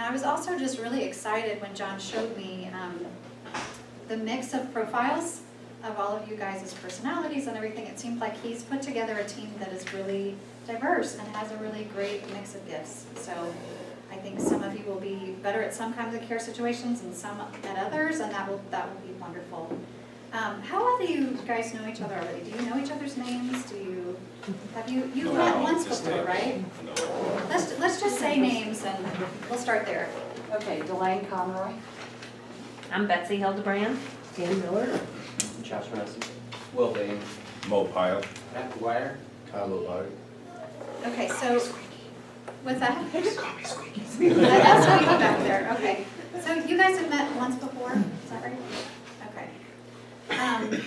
I was also just really excited when John showed me the mix of profiles of all of you guys' personalities and everything. It seemed like he's put together a team that is really diverse and has a really great mix of gifts. So I think some of you will be better at some kinds of care situations and some at others, and that will be wonderful. How well do you guys know each other already? Do you know each other's names? Have you met once before, right? No. Let's just say names and we'll start there. Okay, Delane Conroy. I'm Betsy Hildebrand. Dan Miller. Josh Russell. Will Bain. Mo Pyle. Matt McGuire. Kyle O'Body. Okay, so with that, Call me Squeaky. that's how you go back there. Okay, so you guys have met once before, is that right? Okay.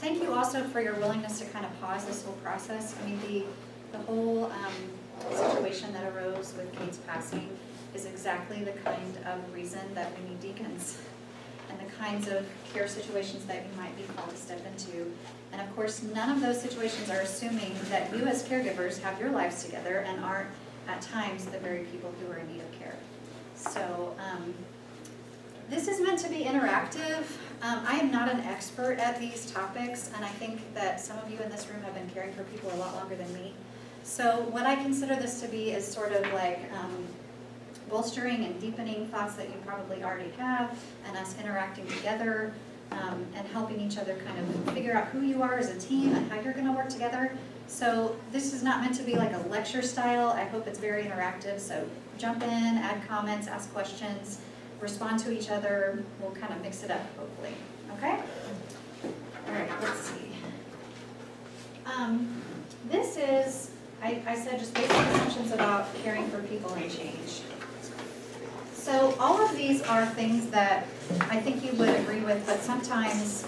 Thank you also for your willingness to kind of pause this whole process. I mean, the whole situation that arose with Kate's passing is exactly the kind of reason that we need deacons and the kinds of care situations that you might be called to step into. And of course, none of those situations are assuming that you as caregivers have your lives together and aren't at times the very people who are in need of care. So this is meant to be interactive. I am not an expert at these topics, and I think that some of you in this room have been caring for people a lot longer than me. So what I consider this to be is sort of like bolstering and deepening thoughts that you probably already have, and us interacting together and helping each other kind of figure out who you are as a team and how you're going to work together. So this is not meant to be like a lecture style. I hope it's very interactive. So jump in, add comments, ask questions, respond to each other. We'll kind of mix it up, hopefully. Okay? All right, let's see. This is, I said, just basic assumptions about caring for people and change. So all of these are things that I think you would agree with, but sometimes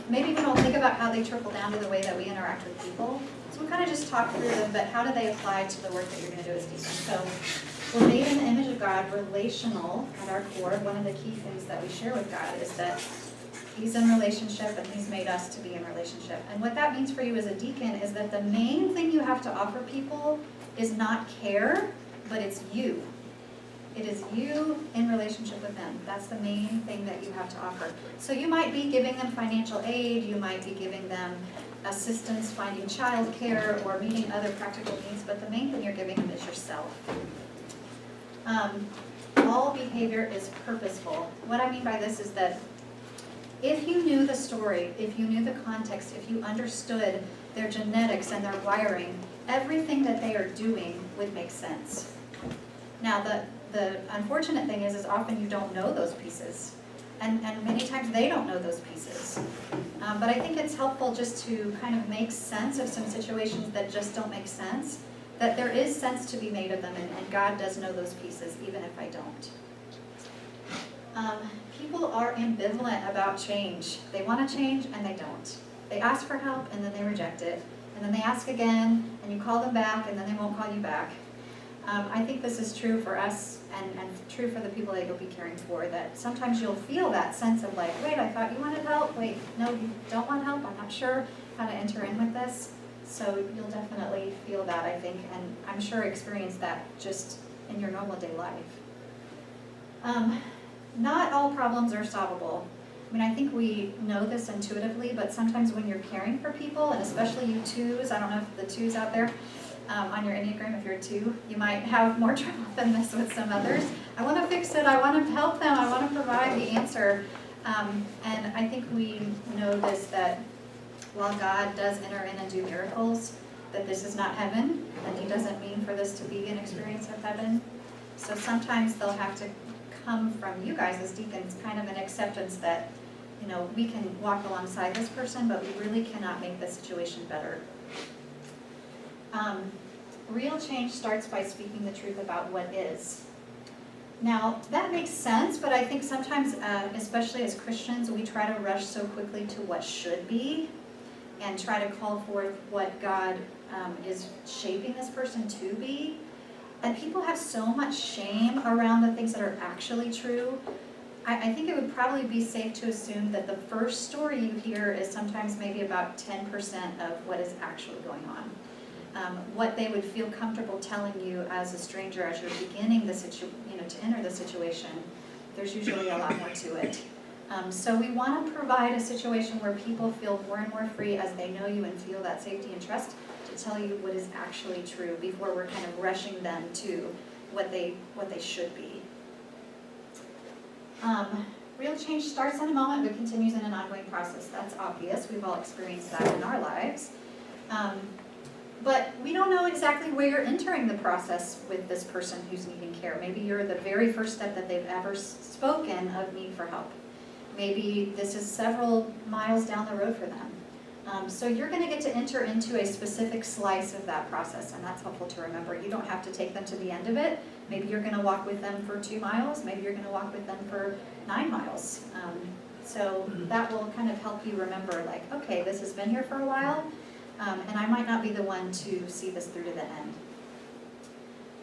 maybe we don't think about how they trickle down to the way that we interact with people. So we'll kind of just talk through them, but how do they apply to the work that you're going to do as deacons? So we're made in the image of God, relational at our core. One of the key things that we share with God is that He's in relationship and He's made us to be in relationship. And what that means for you as a deacon is that the main thing you have to offer people is not care, but it's you. It is you in relationship with them. That's the main thing that you have to offer. So you might be giving them financial aid, you might be giving them assistance finding childcare or meeting other practical needs, but the main thing you're giving them is yourself. All behavior is purposeful. What I mean by this is that if you knew the story, if you knew the context, if you understood their genetics and their wiring, everything that they are doing would make sense. Now, the unfortunate thing is often you don't know those pieces, and many times they don't know those pieces. But I think it's helpful just to kind of make sense of some situations that just don't make sense, that there is sense to be made of them, and God does know those pieces, even if I don't. People are ambivalent about change. They want to change, and they don't. They ask for help, and then they reject it. And then they ask again, and you call them back, and then they won't call you back. I think this is true for us and true for the people that you'll be caring for, that sometimes you'll feel that sense of like, wait, I thought you wanted help. Wait, no, you don't want help. I'm not sure how to enter in with this. So you'll definitely feel that, I think, and I'm sure experience that just in your normal day life. Not all problems are solvable. I mean, I think we know this intuitively, but sometimes when you're caring for people, and especially you twos, I don't know if the twos out there, on your Enneagram, if you're a 2, you might have more trouble than this with some others. I want to fix it, I want to help them, I want to provide the answer. And I think we know this, that while God does enter in and do miracles, that this is not heaven, and He doesn't mean for this to be an experience of heaven. So sometimes they'll have to come from you guys as deacons, kind of an acceptance that, you know, we can walk alongside this person, but we really cannot make the situation better. Real change starts by speaking the truth about what is. Now, that makes sense, but I think sometimes, especially as Christians, we try to rush so quickly to what should be and try to call forth what God is shaping this person to be. And people have so much shame around the things that are actually true. I think it would probably be safe to assume that the first story you hear is sometimes maybe about 10% of what is actually going on. what they would feel comfortable telling you as a stranger as you're beginning the to enter the situation, there's usually a lot more to it. So we want to provide a situation where people feel more and more free as they know you and feel that safety and trust to tell you what is actually true before we're kind of rushing them to what they should be. Real change starts in a moment but continues in an ongoing process. That's obvious. We've all experienced that in our lives. But we don't know exactly where you're entering the process with this person who's needing care. Maybe you're the very first step that they've ever spoken of need for help. Maybe this is several miles down the road for them. So you're going to get to enter into a specific slice of that process, and that's helpful to remember. You don't have to take them to the end of it. Maybe you're going to walk with them for 2 miles. Maybe you're going to walk with them for 9 miles. So that will kind of help you remember, like, okay, this has been here for a while, and I might not be the one to see this through to the end.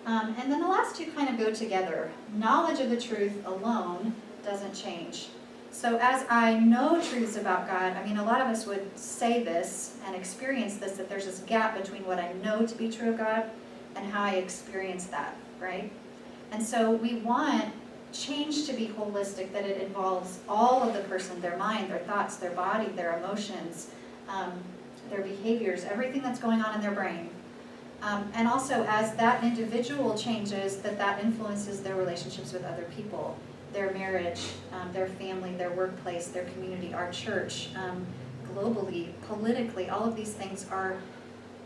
And then the last two kind of go together. Knowledge of the truth alone doesn't change. So as I know truths about God, I mean, a lot of us would say this and experience this, that there's this gap between what I know to be true of God and how I experience that, right? And so we want change to be holistic, that it involves all of the person, their mind, their thoughts, their body, their emotions, their behaviors, everything that's going on in their brain. And also as that individual changes, that influences their relationships with other people, their marriage, their family, their workplace, their community, our church, globally, politically. All of these things are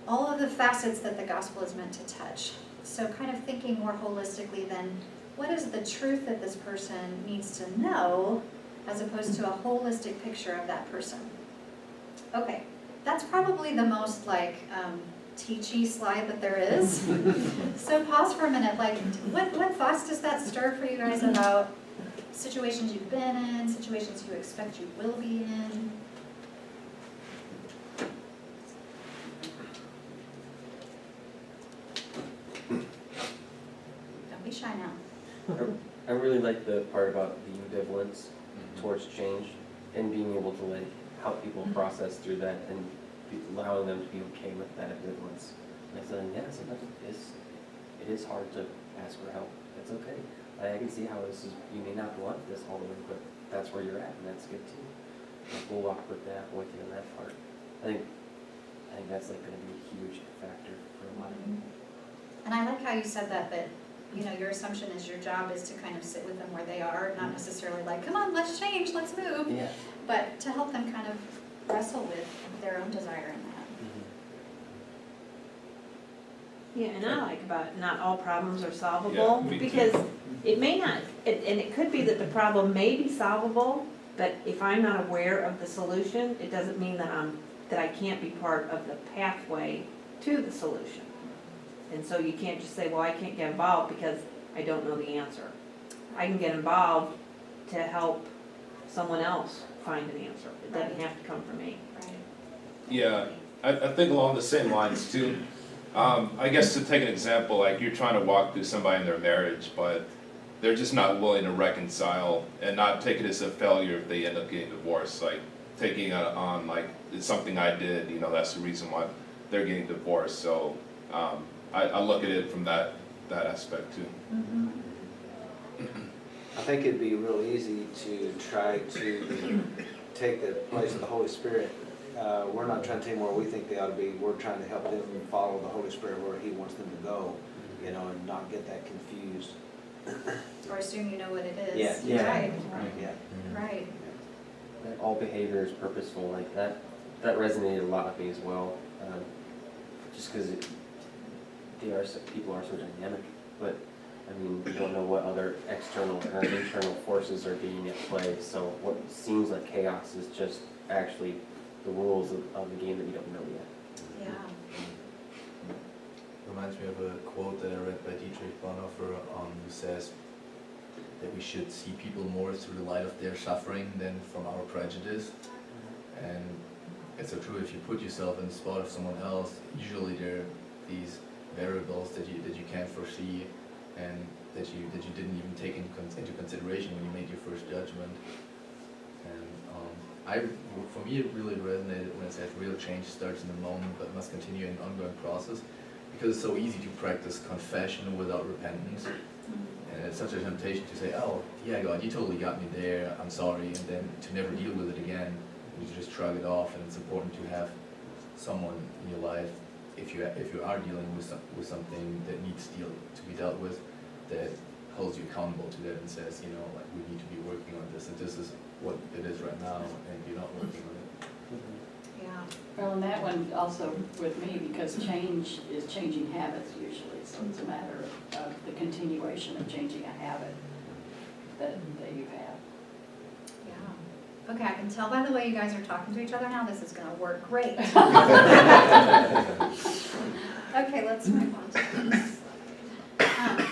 all of the facets that the gospel is meant to touch. So kind of thinking more holistically than what is the truth that this person needs to know, as opposed to a holistic picture of that person. Okay, that's probably the most like teachy slide that there is. So pause for a minute. Like, what thoughts does that stir for you guys about situations you've been in, situations you expect you will be in? Don't be shy now. I really like the part about the ambivalence towards change and being able to like help people process through that and allowing them to be okay with that ambivalence. And I said, yeah, sometimes it is hard to ask for help. That's okay. I can see how this is, you may not want this all the way, but that's where you're at, and that's good too. Like, we'll walk with you on that part. I think that's like going to be a huge factor for a lot of people. And I like how you said that you know, your assumption is your job is to kind of sit with them where they are, not necessarily like, come on, let's change, let's move. Yeah. But to help them kind of wrestle with their own desire in that. Yeah, and I like about not all problems are Yeah, solvable, me too. because it may not, and it could be that the problem may be solvable, but if I'm not aware of the solution, it doesn't mean that I can't be part of the pathway to the solution. And so you can't just say, well, I can't get involved because I don't know the answer. I can get involved to help someone else find an answer. It doesn't have to come from me. Right. Yeah, I think along the same lines too. I guess to take an example, like you're trying to walk through somebody in their marriage, but they're just not willing to reconcile and not take it as a failure if they end up getting divorced. Like taking it on like it's something I did, you know, that's the reason why they're getting divorced. So I look at it from that aspect too. Mm-hmm. I think it'd be real easy to try to take the place of the Holy Spirit. We're not trying to take them where we think they ought to be. We're trying to help them follow the Holy Spirit where He wants them to go, you know, and not get that confused. Or assume you know what it is. Yeah. Yeah. Right, Yeah. right. That all behavior is purposeful, like that resonated a lot with me as well. Just because people are so dynamic, but I mean, we don't know what other external or internal forces are being at play. So what seems like chaos is just actually the rules of the game that we don't know yet. Yeah. Reminds me of a quote that I read by Dietrich Bonhoeffer, who says that we should see people more through the light of their suffering than from our prejudice. And it's so true, if you put yourself in the spot of someone else, usually there are these variables that you can't foresee and that you didn't even take into consideration when you made your first judgment. And For me, it really resonated when it says real change starts in the moment but must continue an ongoing process, because it's so easy to practice confession without repentance. And it's such a temptation to say, oh, yeah, God, you totally got me there, I'm sorry, and then to never deal with it again, and to just shrug it off. And it's important to have someone in your life, if you are dealing with something that needs to be dealt with, that holds you accountable to that and says, you know, like, we need to be working on this, and this is what it is right now, and you're not working on it. Yeah. Well, and that one also with me, because change is changing habits usually, so it's a matter of the continuation of changing a habit that you have. Yeah. Okay, I can tell by the way you guys are talking to each other now, this is gonna work great. Okay, let's move on to this.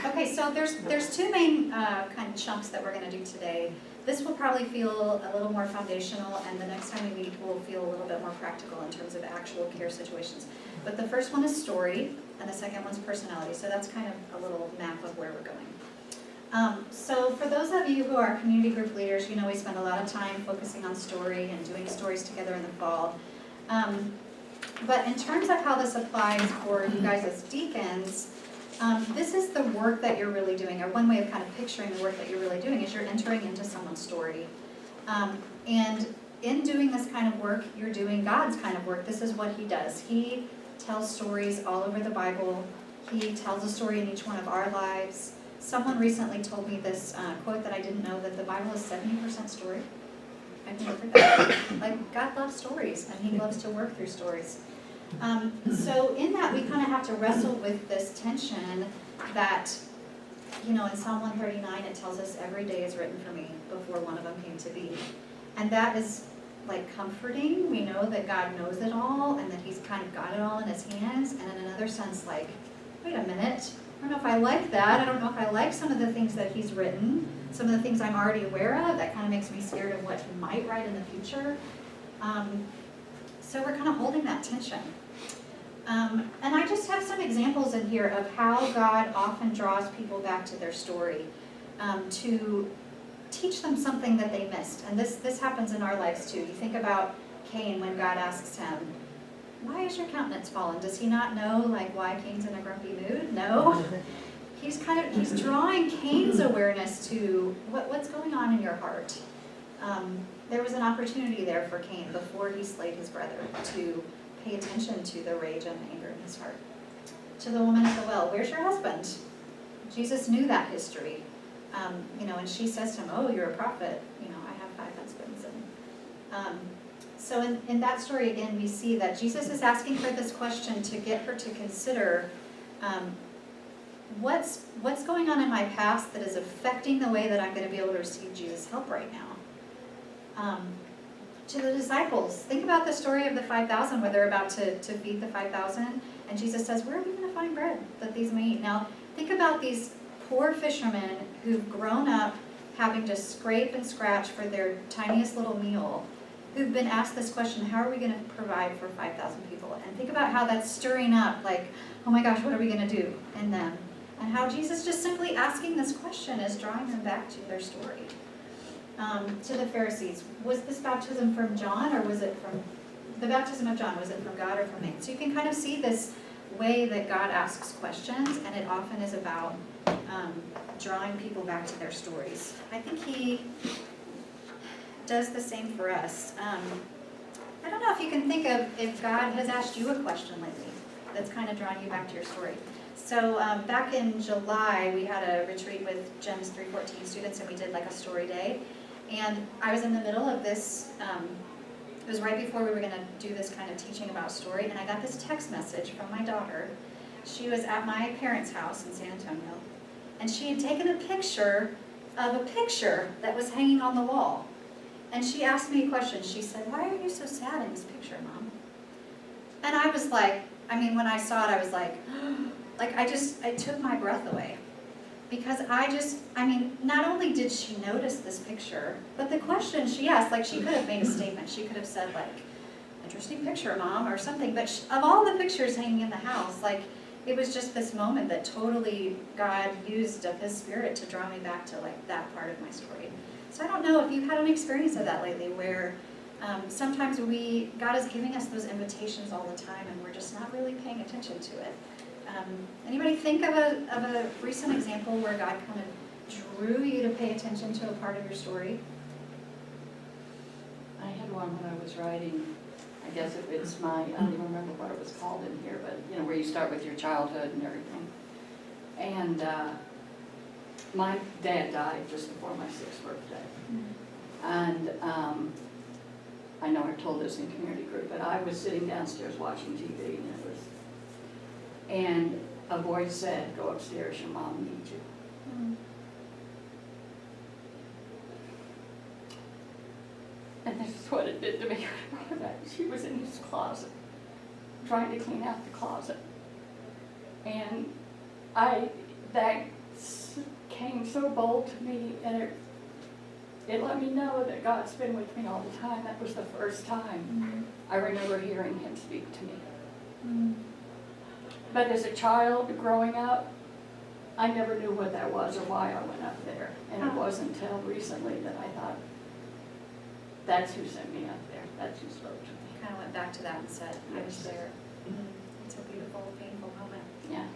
Okay, so there's two main kind of chunks that we're gonna do today. This will probably feel a little more foundational, and the next time we meet will feel a little bit more practical in terms of actual care situations. But the first one is story, and the second one's personality, so that's kind of a little map of where we're going. So for those of you who are community group leaders, you know we spend a lot of time focusing on story and doing stories together in the fall. But in terms of how this applies for you guys as deacons, this is the work that you're really doing, or one way of kind of picturing the work that you're really doing is you're entering into someone's story. And in doing this kind of work, you're doing God's kind of work. This is what He does. He tells stories all over the Bible. He tells a story in each one of our lives. Someone recently told me this quote that I didn't know, that the Bible is 70% story. I've never heard that. Like, God loves stories, and He loves to work through stories. So in that, we kind of have to wrestle with this tension that, you know, in Psalm 139, it tells us every day is written for me before one of them came to be. And that is like comforting. We know that God knows it all and that He's kind of got it all in His hands. And in another sense, like, wait a minute, I don't know if I like that. I don't know if I like some of the things that He's written, some of the things I'm already aware of. That kind of makes me scared of what He might write in the future. So we're kind of holding that tension. And I just have some examples in here of how God often draws people back to their story to teach them something that they missed. And this happens in our lives too. You think about Cain when God asks him, why is your countenance fallen? Does he not know like why Cain's in a grumpy mood? No. He's drawing Cain's awareness to what's going on in your heart. There was an opportunity there for Cain before he slayed his brother to pay attention to the rage and anger in his heart. To the woman at the well, where's your husband? Jesus knew that history. You know, and she says to him, oh, you're a prophet. You know, I have 5 husbands. And so in that story, again, we see that Jesus is asking her this question to get her to consider what's going on in my past that is affecting the way that I'm going to be able to receive Jesus' help right now. To the disciples, think about the story of the 5,000 where they're about to feed the 5,000, and Jesus says, where are we going to find bread that these may eat? Now, think about these poor fishermen who've grown up having to scrape and scratch for their tiniest little meal, who've been asked this question, how are we going to provide for 5,000 people? And think about how that's stirring up, like, oh my gosh, what are we going to do in them? And how Jesus just simply asking this question is drawing them back to their story. To the Pharisees, was this baptism from John, or was it from the baptism of John? Was it from God or from man? So you can kind of see this way that God asks questions, and it often is about drawing people back to their stories. I think He does the same for us. I don't know if you can think of if God has asked you a question lately that's kind of drawing you back to your story. So back in July, we had a retreat with GEMS 314 students, and we did like a story day. And I was in the middle of this, it was right before we were going to do this kind of teaching about story, and I got this text message from my daughter. She was at my parents' house in San Antonio, and she had taken a picture of a picture that was hanging on the wall. And she asked me a question. She said, why are you so sad in this picture, Mom? And I was like, I mean, when I saw it, I was like, it took my breath away. Because not only did she notice this picture, but the question she asked, like she could have made a statement. She could have said like, interesting picture, Mom, or something. But of all the pictures hanging in the house, like it was just this moment that totally God used of His Spirit to draw me back to like that part of my story. So I don't know if you've had an experience of that lately where Sometimes God is giving us those invitations all the time and we're just not really paying attention to it. Anybody think of a recent example where God kind of drew you to pay attention to a part of your story? I had one when I was writing, I guess it's my, I don't even remember what it was called in here, but, you know, where you start with your childhood and everything. And my dad died just before my 6th birthday. And I know I told this in community group, but I was sitting downstairs watching TV and a voice said, "Go upstairs, your mom needs you." And this is what it did to me. She was in his closet, trying to clean out the closet. And that came so bold to me, and it let me know that God's been with me all the time. That was the first time I remember hearing him speak to me. But as a child growing up, I never knew what that was or why I went up there. And it wasn't until recently that I thought, that's who sent me up there. That's who spoke to me. Kind of went back to that and said, I was there. It's a beautiful, painful moment. Yeah.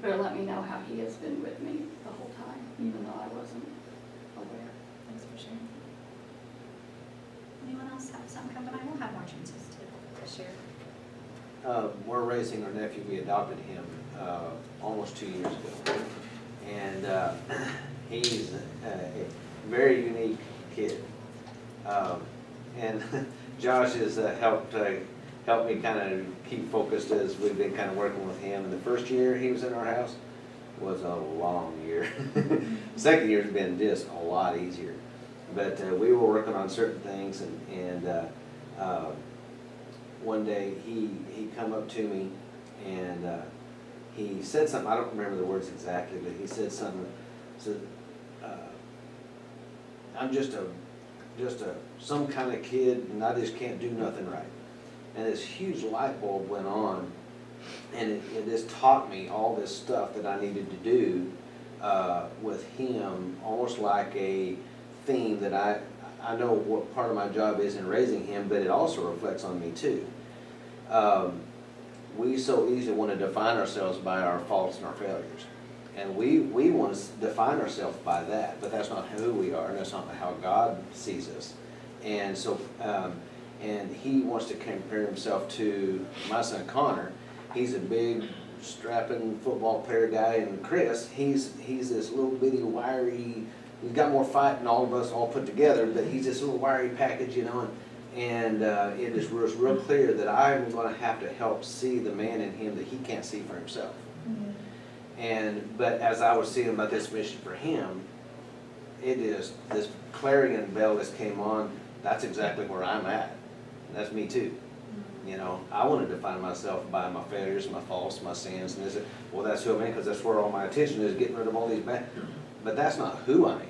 But it let me know how he has been with me the whole time, even though I wasn't aware. Thanks for sharing. Anyone else have something coming? I will have more chances to share. We're raising our nephew. We adopted him almost 2 years ago. And he's a very unique kid. And Josh has helped me kind of keep focused as we've been kind of working with him. And the first year he was in our house was a long year. Second year's been just a lot easier. But we were working on certain things, and one day he come up to me and he said something. I don't remember the words exactly, but he said something. Said, "I'm just some kind of kid, and I just can't do nothing right." And this huge light bulb went on, and it just taught me all this stuff that I needed to do with him, almost like a theme that I know what part of my job is in raising him, but it also reflects on me too. We so easily want to define ourselves by our faults and our failures. And we want to define ourselves by that, but that's not who we are, and that's not how God sees us. And so, and he wants to compare himself to my son Connor. He's a big, strapping football player guy, and Chris, he's this little bitty, wiry. He's got more fight than all of us all put together, but he's this little wiry package, you know. And it is real clear that I'm going to have to help see the man in him that he can't see for himself. But as I was seeing about this mission for him, it is this clarion bell that came on. That's exactly where I'm at. That's me too. You know, I want to define myself by my failures, my faults, my sins, and well, that's who I'm in, because that's where all my attention is, getting rid of all these bad. But that's not who I am.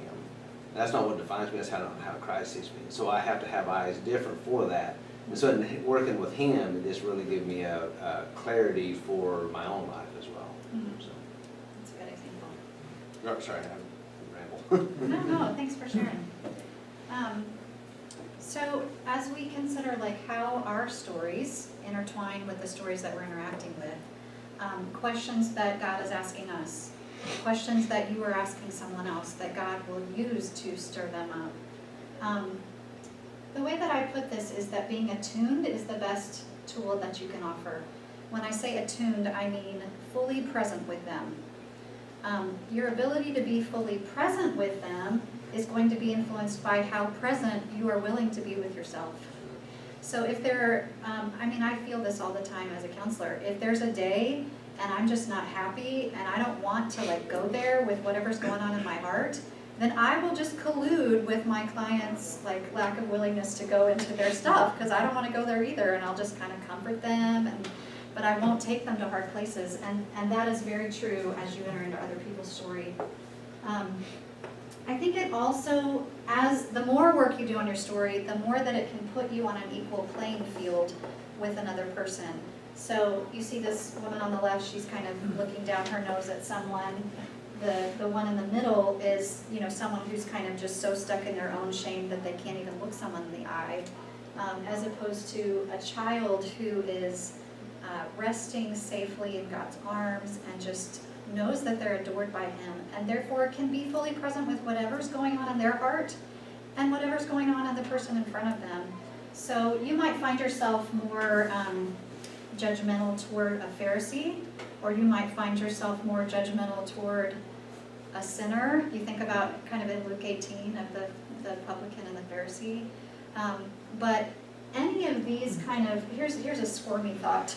That's not what defines me. That's how Christ sees me. So I have to have eyes different for that. And so in working with him, it just really gave me a clarity for my own life as well. So. That's a good example. No, sorry, I ramble. No, thanks for sharing. So as we consider like how our stories intertwine with the stories that we're interacting with, questions that God is asking us, questions that you are asking someone else that God will use to stir them up. The way that I put this is that being attuned is the best tool that you can offer. When I say attuned, I mean fully present with them. Your ability to be fully present with them is going to be influenced by how present you are willing to be with yourself. So if there, I feel this all the time as a counselor. If there's a day and I'm just not happy and I don't want to like go there with whatever's going on in my heart, then I will just collude with my clients' like lack of willingness to go into their stuff, because I don't want to go there either, and I'll just kind of comfort them, but I won't take them to hard places, and that is very true as you enter into other people's story. I think it also, as the more work you do on your story, the more that it can put you on an equal playing field with another person. So you see this woman on the left, she's kind of looking down her nose at someone, The one in the middle is, you know, someone who's kind of just so stuck in their own shame that they can't even look someone in the eye, as opposed to a child who is resting safely in God's arms and just knows that they're adored by Him, and therefore can be fully present with whatever's going on in their heart and whatever's going on in the person in front of them. So you might find yourself more judgmental toward a Pharisee, or you might find yourself more judgmental toward a sinner. You think about kind of in Luke 18 of the publican and the Pharisee. But any of these kind of, here's a squirmy thought.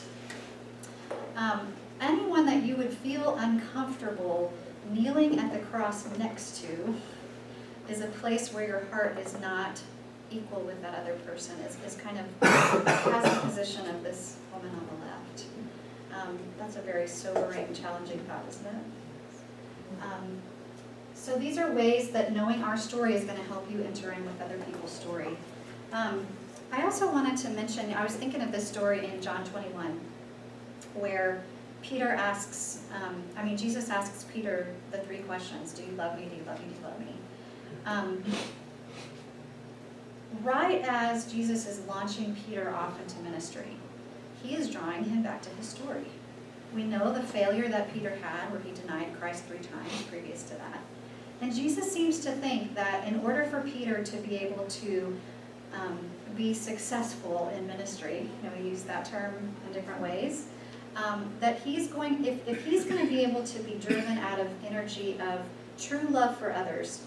Anyone that you would feel uncomfortable kneeling at the cross next to is a place where your heart is not equal with that other person, is kind of has the position of this woman on the left. That's a very sobering, challenging thought, isn't it? So these are ways that knowing our story is going to help you enter in with other people's story. I also wanted to mention, I was thinking of this story in John 21, where Peter asks, Jesus asks Peter the 3 questions: do you love me, do you love me, do you love me? Right as Jesus is launching Peter off into ministry, he is drawing him back to his story. We know the failure that Peter had, where he denied Christ 3 times previous to that. And Jesus seems to think that in order for Peter to be able to be successful in ministry, we use that term in different ways, that he's going, if he's going to be able to be driven out of energy of true love for others,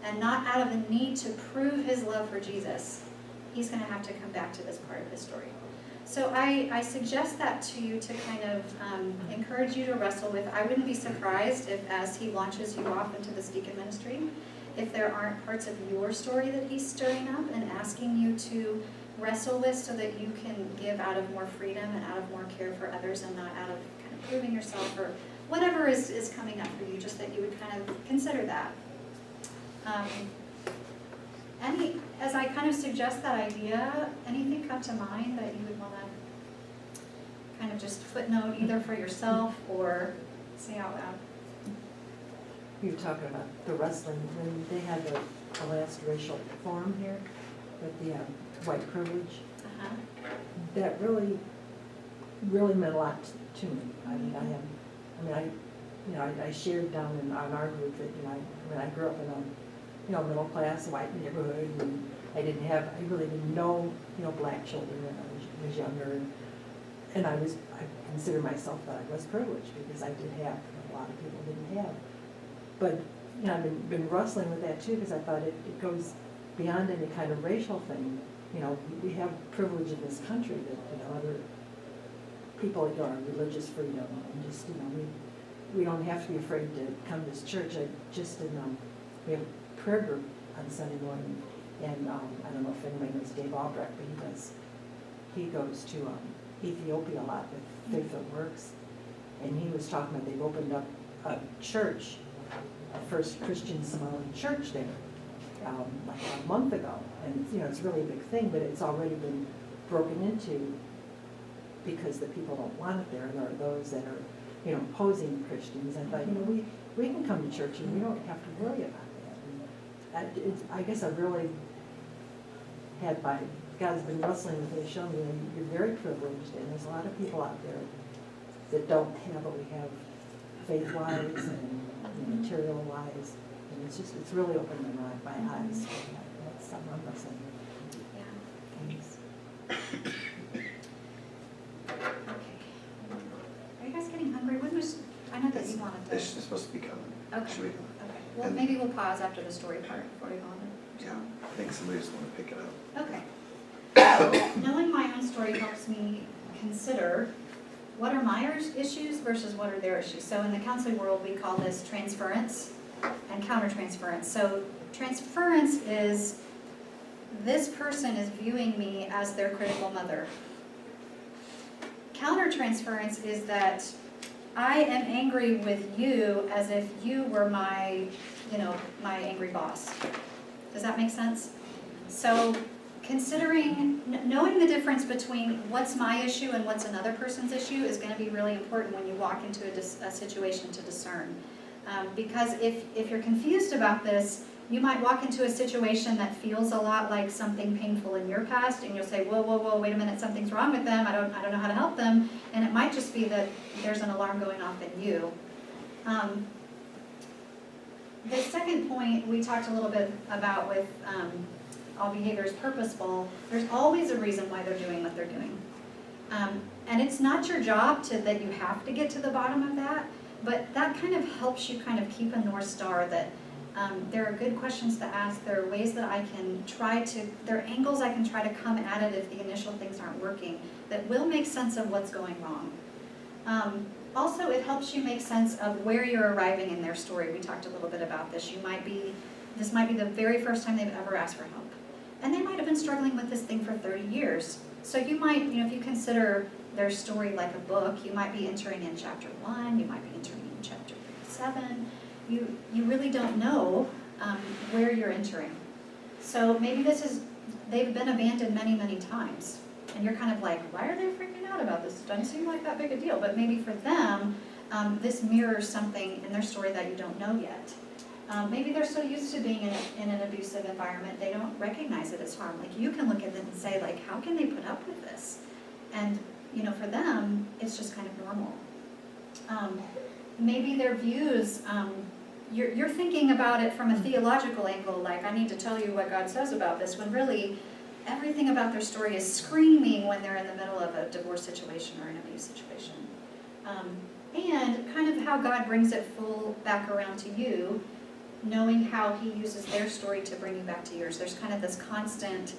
and not out of a need to prove his love for Jesus, he's going to have to come back to this part of his story. So I suggest that to you to kind of encourage you to wrestle with. I wouldn't be surprised if, as he launches you off into this deacon ministry, if there aren't parts of your story that he's stirring up and asking you to wrestle with, so that you can give out of more freedom and out of more care for others, and not out of kind of proving yourself, or whatever is coming up for you, just that you would kind of consider that. As I kind of suggest that idea, anything come to mind that you would want to kind of just footnote either for yourself or say out loud? You were talking about the wrestling, when they had the last racial forum here with the white privilege. That really meant a lot to me. I shared down on our group that, I grew up in a middle class white neighborhood, and I really didn't know, black children when I was younger, and I consider myself that I was privileged, because I did have what a lot of people didn't have. But, I've been wrestling with that too, because I thought it goes beyond any kind of racial thing. We have privilege in this country that, other people are religious freedom, and just, we don't have to be afraid to come to this church. We have a prayer group on Sunday morning, and I don't know if anybody knows Dave Albrecht, but he goes to Ethiopia a lot with Faith at Works, and he was talking about they've opened up a church, a first Christian Somali church there, like a month ago, and it's really a big thing, but it's already been broken into because the people don't want it there, and there are those that are opposing Christians. I thought, we can come to church and we don't have to worry about that. And I guess I really God's been wrestling with me, showing me you're very privileged, and there's a lot of people out there that don't have what we have, faith-wise and material-wise, and it's really opened my eyes. That's something I'm wrestling with. Yeah. Thanks. Okay. Are you guys getting hungry? I know that you wanted to. It's supposed to be coming. Okay. Should we? Okay. Well, maybe we'll pause after the story part before we go on. Yeah, I think somebody just want to pick it up. Okay. Knowing my own story helps me consider what are my issues versus what are their issues. So in the counseling world, we call this transference and countertransference. So transference is this person is viewing me as their critical mother. Countertransference is that I am angry with you as if you were my angry boss. Does that make sense? So knowing the difference between what's my issue and what's another person's issue is going to be really important when you walk into a situation to discern. Because if you're confused about this, you might walk into a situation that feels a lot like something painful in your past, and you'll say, whoa, whoa, whoa, wait a minute, something's wrong with them, I don't know how to help them, and it might just be that there's an alarm going off in you. The second point we talked a little bit about with all behavior is purposeful. There's always a reason why they're doing what they're doing. And it's not your job that you have to get to the bottom of that, but that kind of helps you kind of keep a North Star that there are good questions to ask, there are ways that I can there are angles I can try to come at it if the initial things aren't working, that will make sense of what's going wrong. Also, it helps you make sense of where you're arriving in their story. We talked a little bit about this. This might be the very first time they've ever asked for help. And they might have been struggling with this thing for 30 years. So you might, if you consider their story like a book, you might be entering in chapter 1, you might be entering in chapter 7. You really don't know where you're entering. So maybe they've been abandoned many, many times. And you're kind of like, why are they freaking out about this? It doesn't seem like that big a deal. But maybe for them, this mirrors something in their story that you don't know yet. Maybe they're so used to being in an abusive environment, they don't recognize it as harm. Like, you can look at them and say, like, how can they put up with this? And, for them, it's just kind of normal. Maybe their views, you're thinking about it from a theological angle, like, I need to tell you what God says about this, when really everything about their story is screaming when they're in the middle of a divorce situation or an abuse situation. And kind of how God brings it full back around to you, knowing how he uses their story to bring you back to yours. There's kind of this constant,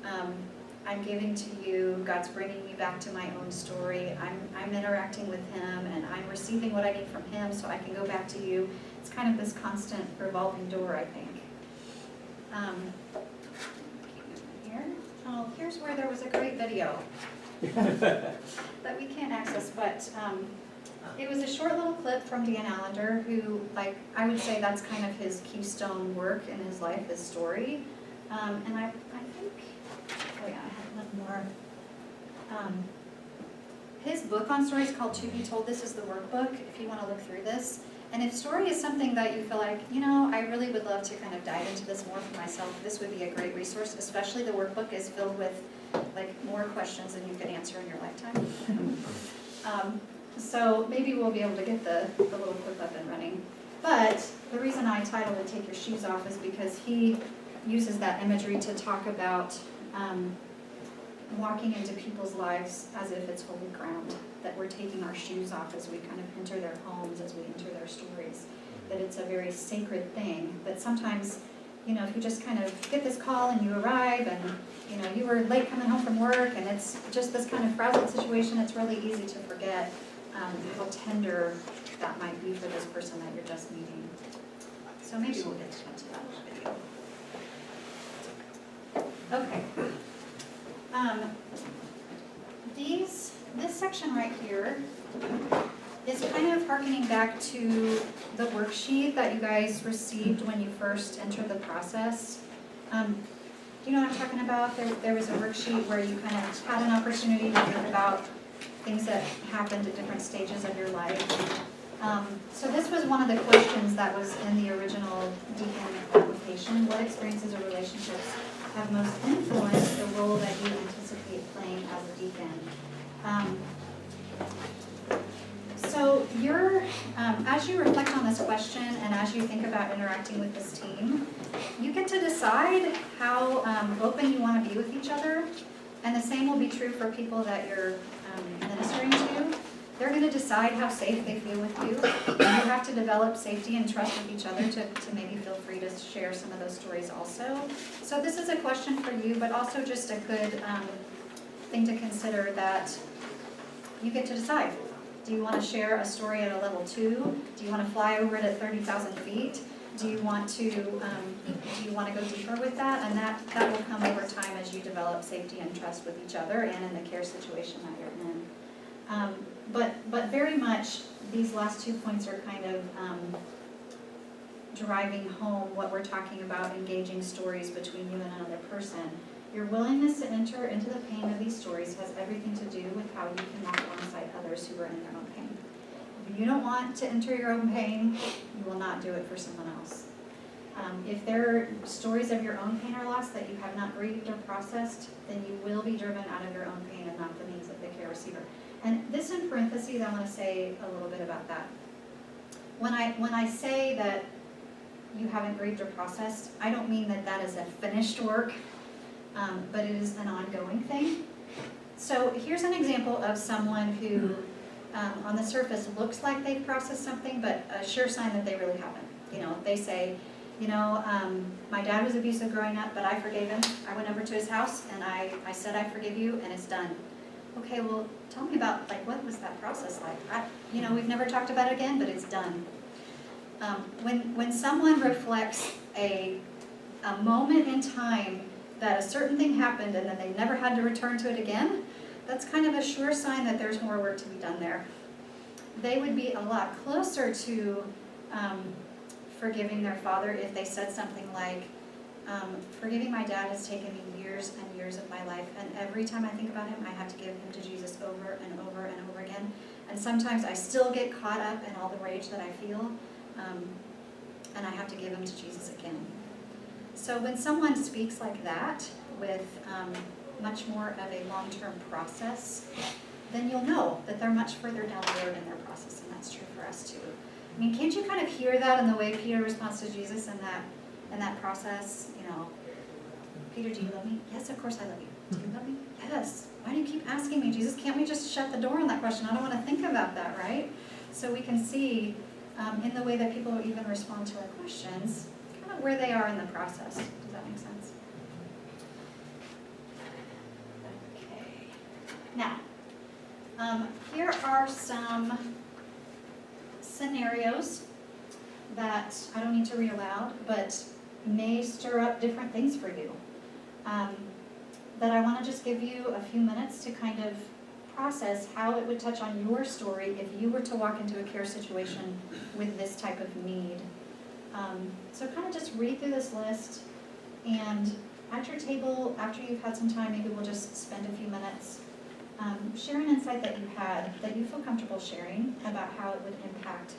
I'm giving to you, God's bringing me back to my own story, I'm interacting with him, and I'm receiving what I need from him so I can go back to you. It's kind of this constant revolving door, I think. Here's where there was a great video that we can't access, but it was a short little clip from Dan Allender, who, I would say that's kind of his keystone work in his life, his story. And I think, oh yeah, I have one more. His book on story is called To Be Told. This is the workbook, if you want to look through this. And if story is something that you feel like, I really would love to kind of dive into this more for myself, this would be a great resource, especially the workbook is filled with more questions than you could answer in your lifetime. So maybe we'll be able to get the little clip up and running. But the reason I titled it Take Your Shoes Off is because he uses that imagery to talk about walking into people's lives as if it's holy ground, that we're taking our shoes off as we kind of enter their homes, as we enter their stories, that it's a very sacred thing, that sometimes, if you just kind of get this call and you arrive and, you were late coming home from work and it's just this kind of frazzled situation, it's really easy to forget how tender that might be for this person that you're just meeting. So maybe we'll get into that video. Okay. This section right here is kind of harkening back to the worksheet that you guys received when you first entered the process. Do you know what I'm talking about? There was a worksheet where you kind of had an opportunity to think about things that happened at different stages of your life. So this was one of the questions that was in the original Deacon application. What experiences or relationships have most influenced the role that you anticipate playing as a deacon? So as you reflect on this question and as you think about interacting with this team, you get to decide how open you want to be with each other, and the same will be true for people that you're ministering to. They're going to decide how safe they feel with you. You have to develop safety and trust with each other to maybe feel free to share some of those stories also. So this is a question for you, but also just a good thing to consider, that you get to decide. Do you want to share a story at a level 2? Do you want to fly over it at 30,000 feet? Do you want to go deeper with that? And that will come over time as you develop safety and trust with each other and in the care situation that you're in. But very much these last 2 points are kind of driving home what we're talking about, engaging stories between you and another person. Your willingness to enter into the pain of these stories has everything to do with how you can walk alongside others who are in their own pain. If you don't want to enter your own pain, you will not do it for someone else. If there are stories of your own pain or loss that you have not grieved or processed, then you will be driven out of your own pain and not the needs of the care receiver. And this in parentheses, I want to say a little bit about that. When I say that you haven't grieved or processed, I don't mean that that is a finished work, but it is an ongoing thing. So here's an example of someone who, on the surface, looks like they've processed something, but a sure sign that they really haven't. You know, they say, you know, my dad was abusive growing up, but I forgave him. I went over to his house and I said, I forgive you, and it's done. Okay, well, tell me about, like, what was that process like? You know, we've never talked about it again, but it's done. When someone reflects a moment in time that a certain thing happened and then they never had to return to it again, that's kind of a sure sign that there's more work to be done there. They would be a lot closer to forgiving their father if they said something like, forgiving my dad has taken me years and years of my life, and every time I think about him, I have to give him to Jesus over and over and over again. And sometimes I still get caught up in all the rage that I feel, and I have to give him to Jesus again. So when someone speaks like that with much more of a long-term process, then you'll know that they're much further down the road in their process, and that's true for us too. I mean, can't you kind of hear that in the way Peter responds to Jesus in that process? You know, Peter, do you love me? Yes, of course I love you. Do you love me? Yes. Why do you keep asking me, Jesus? Can't we just shut the door on that question? I don't want to think about that, right? So we can see in the way that people even respond to our questions, kind of where they are in the process. Does that make sense? Okay. Now, here are some scenarios that I don't need to read aloud, but may stir up different things for you. That I want to just give you a few minutes to kind of process how it would touch on your story if you were to walk into a care situation with this type of need. So kind of just read through this list, and at your table, after you've had some time, maybe we'll just spend a few minutes. Share an insight that you had, that you feel comfortable sharing about how it would impact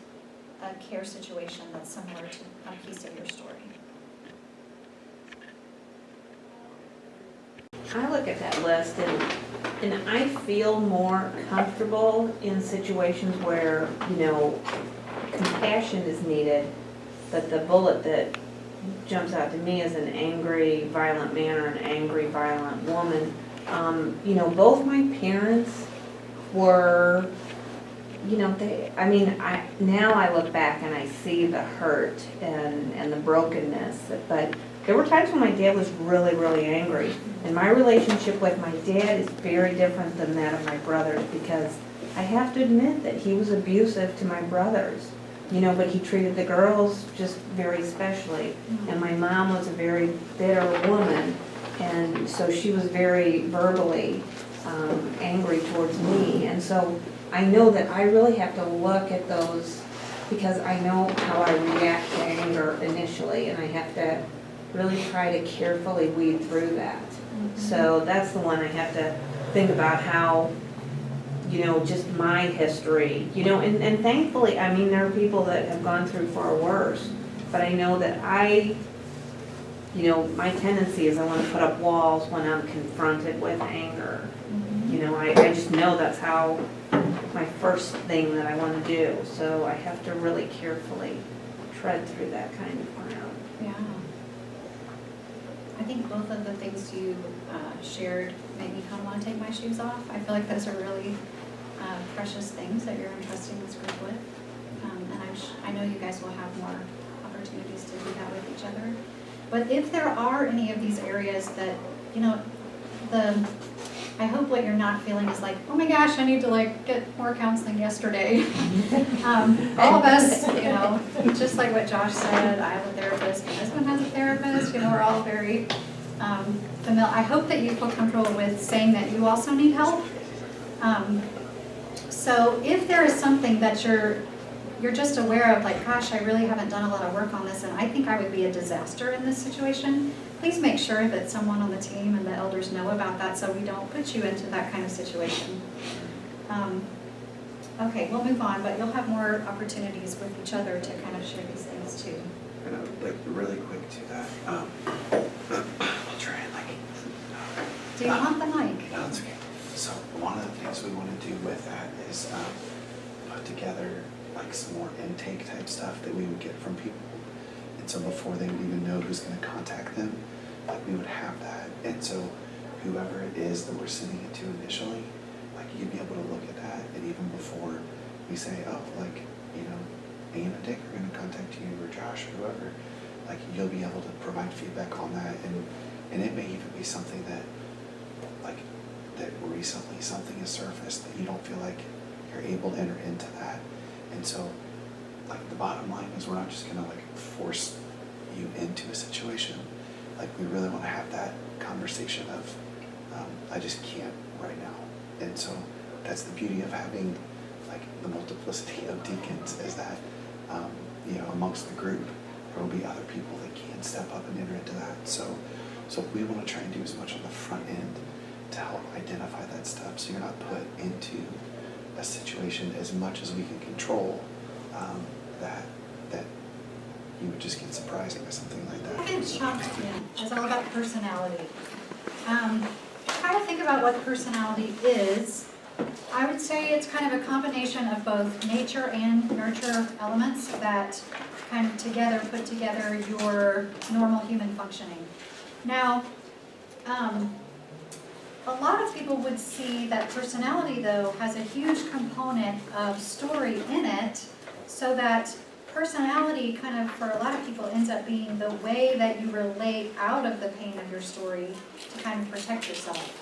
a care situation that's similar to a piece of your story. I look at that list and I feel more comfortable in situations where, you know, compassion is needed, but the bullet that jumps out to me is an angry, violent man or an angry, violent woman. You know, both my parents were, you know, now I look back and I see the hurt and the brokenness, but there were times when my dad was really, really angry. And my relationship with my dad is very different than that of my brothers, because I have to admit that he was abusive to my brothers, you know, but he treated the girls just very specially. And my mom was a very bitter woman, and so she was very verbally angry towards me. And so I know that I really have to look at those, because I know how I react to anger initially, and I have to really try to carefully weed through that. So that's the one I have to think about, how, you know, just my history, you know, and thankfully, I mean, there are people that have gone through far worse, but I know that you know, my tendency is I want to put up walls when I'm confronted with anger. You know, I just know that's how, my first thing that I want to do. So I have to really carefully tread through that kind of ground. Yeah. I think both of the things you shared made me kind of want to take my shoes off. I feel like those are really precious things that you're entrusting this group with. And I know you guys will have more opportunities to do that with each other. But if there are any of these areas that, you know, I hope what you're not feeling is like, oh my gosh, I need to like get more counseling yesterday. All of us, you know, just like what Josh said, I have a therapist, my husband has a therapist, you know, we're all very familiar. I hope that you feel comfortable with saying that you also need help. So if there is something that you're just aware of, like, gosh, I really haven't done a lot of work on this, and I think I would be a disaster in this situation, please make sure that someone on the team and the elders know about that, so we don't put you into that kind of situation. Okay, we'll move on, but you'll have more opportunities with each other to kind of share these things too. And like really quick to that, I'll try and like. Do you want the mic? No, it's okay. So one of the things we want to do with that is put together like some more intake type stuff that we would get from people. And so before they would even know who's going to contact them, like we would have that. And so whoever it is that we're sending it to initially, like you'd be able to look at that, and even before we say, oh, like, you know, Ian and Dick are going to contact you, or Josh, or whoever, like you'll be able to provide feedback on that, and it may even be something that, like, that recently something has surfaced that you don't feel like you're able to enter into that, and so, like, the bottom line is we're not just going to like force you into a situation, like we really want to have that conversation of, I just can't right now. And so that's the beauty of having like the multiplicity of deacons, is that, you know, amongst the group, there will be other people that can step up and enter into that. So we want to try and do as much on the front end to help identify that stuff, so you're not put into a situation as much as we can control, that you would just get surprised by something like that. I think shocked you. It's all about personality. Try to think about what personality is. I would say it's kind of a combination of both nature and nurture elements that kind of together put together your normal human functioning. Now, a lot of people would see that personality, though, has a huge component of story in it, so that personality kind of, for a lot of people, ends up being the way that you relate out of the pain of your story to kind of protect yourself.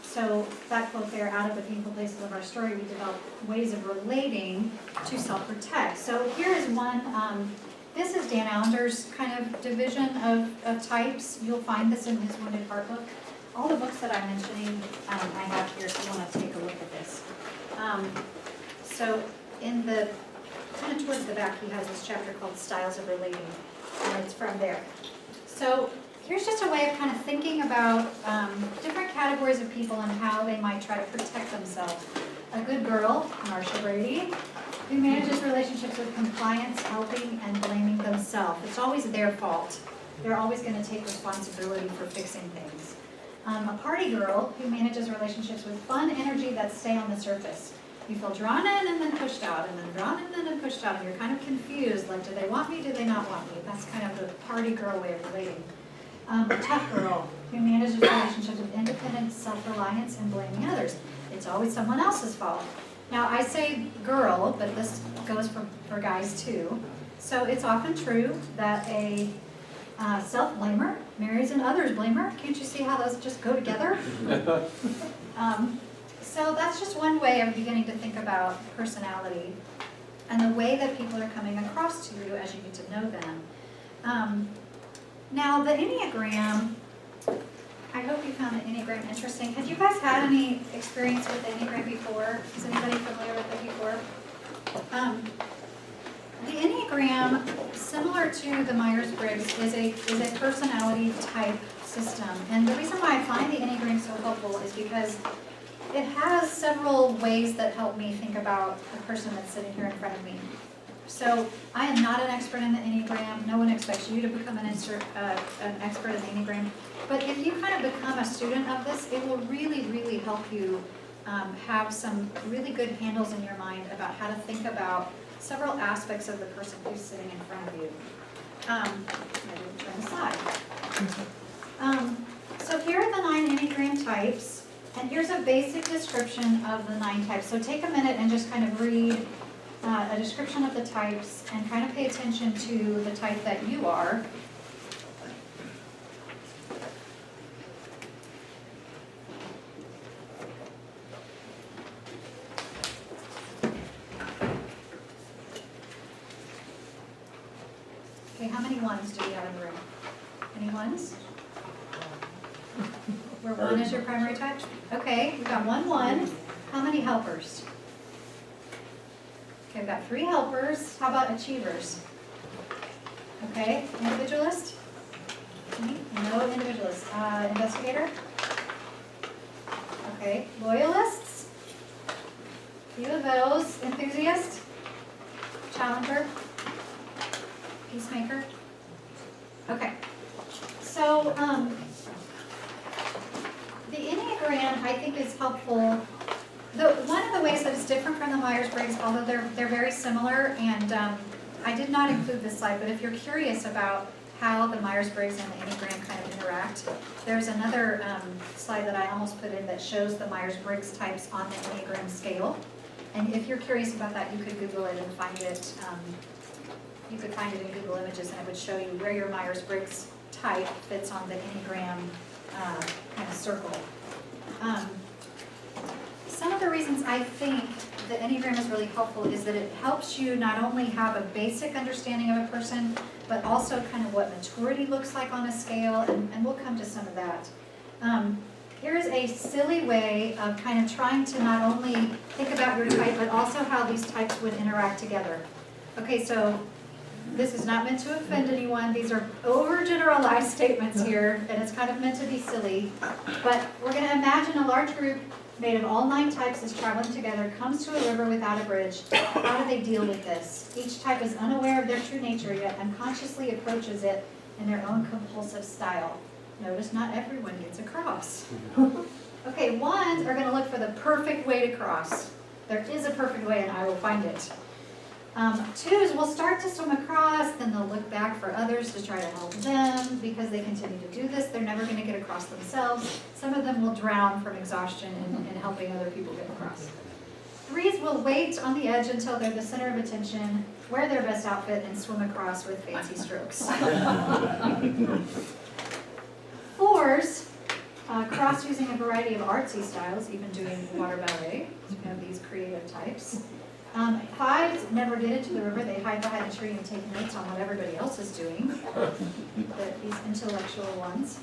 So that quote there, out of the painful places of our story, we develop ways of relating to self-protect. So here is one, this is Dan Allender's kind of division of types. You'll find this in his Wounded Heart book. All the books that I'm mentioning, I have here if you want to take a look at this. So in the, kind of towards the back, he has this chapter called Styles of Relating, and it's from there. So here's just a way of kind of thinking about different categories of people and how they might try to protect themselves. A good girl, Marsha Brady, who manages relationships with compliance, helping, and blaming themselves. It's always their fault. They're always going to take responsibility for fixing things. A party girl who manages relationships with fun energy that stay on the surface. You feel drawn in and then pushed out, and then drawn in and then pushed out, and you're kind of confused, like, do they want me, do they not want me? That's kind of the party girl way of relating. A tough girl who manages relationships with independence, self-reliance, and blaming others. It's always someone else's fault. Now, I say girl, but this goes for guys too. So it's often true that a self-blamer marries an others blamer. Can't you see how those just go together? So that's just one way of beginning to think about personality and the way that people are coming across to you as you get to know them. Now, the Enneagram, I hope you found the Enneagram interesting. Had you guys had any experience with the Enneagram before? Is anybody familiar with it before? The Enneagram, similar to the Myers-Briggs, is a personality type system. And the reason why I find the Enneagram so helpful is because it has several ways that help me think about the person that's sitting here in front of me. So I am not an expert in the Enneagram. No one expects you to become an expert in the Enneagram. But if you kind of become a student of this, it will really, really help you have some really good handles in your mind about how to think about several aspects of the person who's sitting in front of you. I didn't turn aside. So here are the 9 Enneagram types. And here's a basic description of the 9 types. So take a minute and just kind of read a description of the types and kind of pay attention to the type that you are. Okay, how many ones do we have in the room? Any ones? Where 1 is your primary type? Okay, we've got 1. How many helpers? Okay, we've got 3 helpers. How about achievers? Okay, individualist? No individualist. Investigator? Okay, loyalists? few of those. Enthusiast? Challenger? Peacemaker? Okay. So, the Enneagram, I think, is helpful. One of the ways that it's different from the Myers-Briggs, although they're very similar, and I did not include this slide, but if you're curious about how the Myers-Briggs and the Enneagram kind of interact, there's another slide that I almost put in that shows the Myers-Briggs types on the Enneagram scale. And if you're curious about that, you could Google it and find it. You could find it in Google Images, and it would show you where your Myers-Briggs type fits on the Enneagram kind of circle. Some of the reasons I think the Enneagram is really helpful is that it helps you not only have a basic understanding of a person, but also kind of what maturity looks like on a scale, and we'll come to some of that. Here's a silly way of kind of trying to not only think about your type, but also how these types would interact together. Okay, so this is not meant to offend anyone. These are overgeneralized statements here, and it's kind of meant to be silly. But we're going to imagine a large group made of all 9 types is traveling together, comes to a river without a bridge. How do they deal with this? Each type is unaware of their true nature, yet unconsciously approaches it in their own compulsive style. Notice not everyone gets across. Okay, ones are going to look for the perfect way to cross. There is a perfect way, and I will find it. Twos will start to swim across, then they'll look back for others to try to help them. Because they continue to do this, they're never going to get across themselves. Some of them will drown from exhaustion in helping other people get across. Threes will wait on the edge until they're the center of attention, wear their best outfit, and swim across with fancy strokes. Fours cross using a variety of artsy styles, even doing water ballet. So we have these creative types. Fives never get into the river. They hide behind a tree and take notes on what everybody else is doing. These intellectual ones.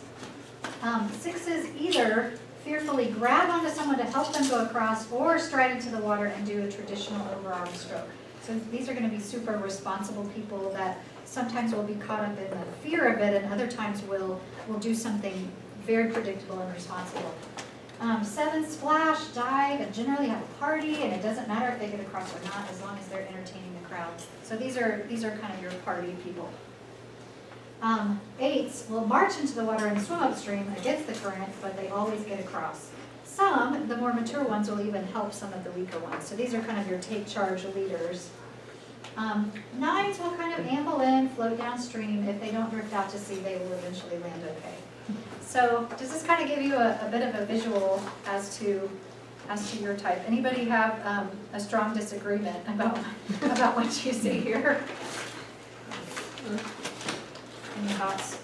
Sixes either fearfully grab onto someone to help them go across, or stride into the water and do a traditional overarm stroke. So these are going to be super responsible people that sometimes will be caught up in the fear of it, and other times will do something very predictable and responsible. Sevens splash, dive, and generally have a party, and it doesn't matter if they get across or not, as long as they're entertaining the crowd. So these are kind of your party people. Eights will march into the water and swim upstream against the current, but they always get across. Some, the more mature ones, will even help some of the weaker ones. So these are kind of your take charge leaders. Nines will kind of amble in, float downstream. If they don't drift out to sea, they will eventually land okay. So does this kind of give you a bit of a visual as to your type? Anybody have a strong disagreement about what you see here? Any thoughts?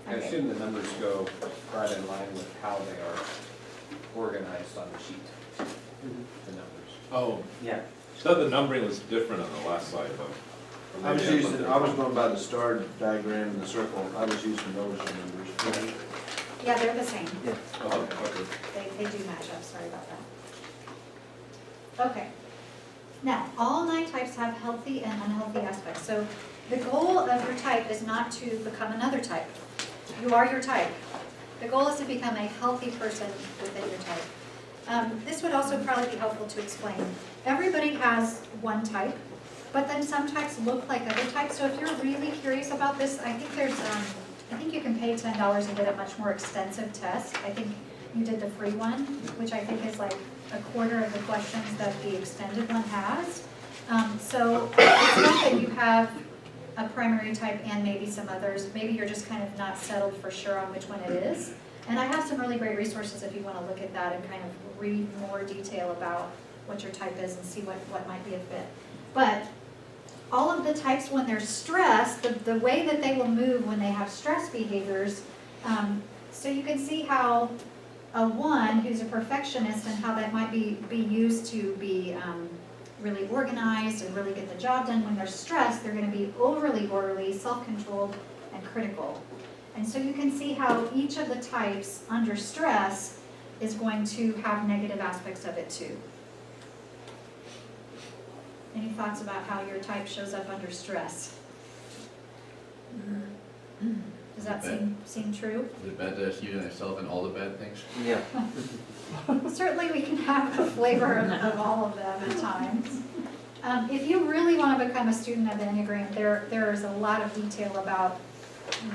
I assume the numbers go right in line with how they are organized on the sheet, the numbers. Oh, Yeah. so the numbering was different on the last slide, though. Or maybe I was going by the star diagram and the circle. I was using those numbers. Yeah, they're the same. Oh, okay. They do match up, sorry about that. Okay. Now, all 9 types have healthy and unhealthy aspects. So the goal of your type is not to become another type. You are your type. The goal is to become a healthy person within your type. This would also probably be helpful to explain. Everybody has one type, but then some types look like other types. So if you're really curious about this, I think you can pay $10 and get a much more extensive test. I think you did the free one, which I think is like a quarter of the questions that the extended one has. So it's not that you have a primary type and maybe some others. Maybe you're just kind of not settled for sure on which one it is. And I have some really great resources if you want to look at that and kind of read more detail about what your type is and see what might be a fit. But all of the types, when they're stressed, the way that they will move when they have stress behaviors, so you can see how a 1 who's a perfectionist and how that might be used to be really organized and really get the job done. When they're stressed, they're going to be overly orderly, self-controlled, and critical. And so you can see how each of the types under stress is going to have negative aspects of it too. Any thoughts about how your type shows up under stress? Does that Okay. seem true? Is it better healing yourself and all the bad things? Yeah. Certainly, we can have a flavor of all of them at times. If you really want to become a student of the Enneagram, there is a lot of detail about